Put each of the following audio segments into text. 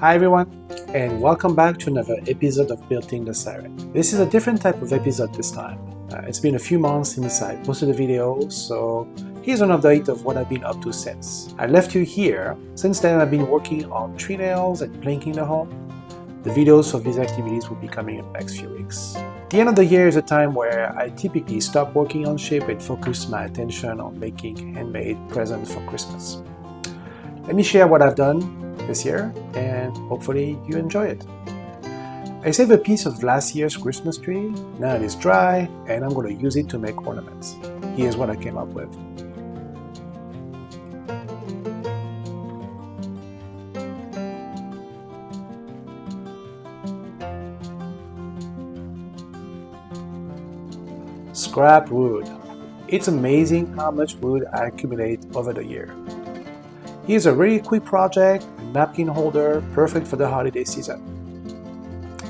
Hi everyone, and welcome back to another episode of Building the Siren. This is a different type of episode this time. It's been a few months since I posted a video, so here's an update of what I've been up to since. I left you here. Since then I've been working on tree nails and planking the home. The videos for these activities will be coming in the next few weeks. The end of the year is a time where I typically stop working on shape and focus my attention on making handmade presents for Christmas. Let me share what I've done this year, and hopefully you enjoy it. I saved a piece of last year's Christmas tree. Now it is dry, and I'm going to use it to make ornaments. Here's what I came up with. Scrap wood. It's amazing how much wood I accumulate over the year. Here's a really quick project, a napkin holder, perfect for the holiday season.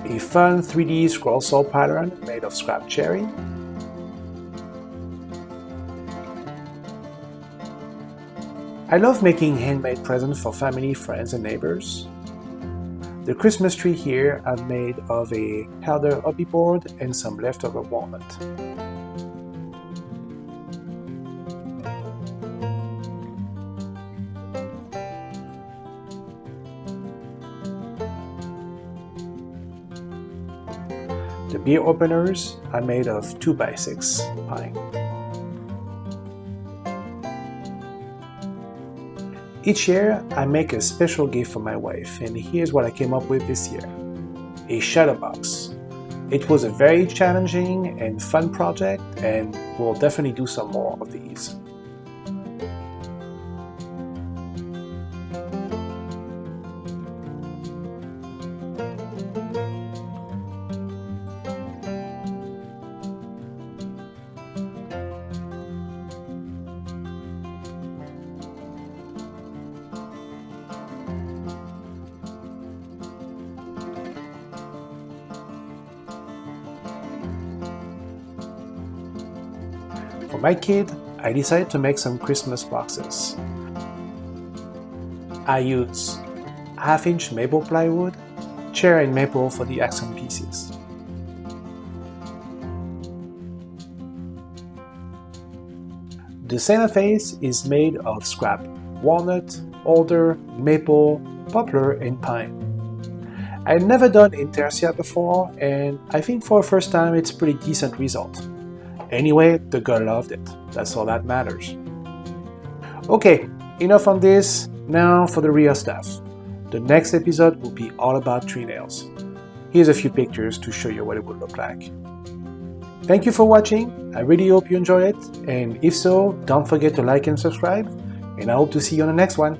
A fun 3D Scrollsaw pattern made of scrap cherry. I love making handmade presents for family, friends, and neighbors. The Christmas tree here I've made of a helder hobby board and some leftover walnut. The beer openers are made of 2x6 pine. Each year, I make a special gift for my wife, and here's what I came up with this year. A shadow box. It was a very challenging and fun project, and we'll definitely do some more of these. For my kid, I decided to make some Christmas boxes. I use 1/2-inch maple plywood, chair and maple for the accent pieces. The center face is made of scrap walnut, alder, maple, poplar, and pine. I've never done intarsia before, and I think for a first time it's a pretty decent result. Anyway, the girl loved it. That's all that matters. Okay, enough on this. Now for the real stuff. The next episode will be all about tree nails. Here's a few pictures to show you what it would look like. Thank you for watching. I really hope you enjoy it. And if so, don't forget to like and subscribe. And I hope to see you on the next one.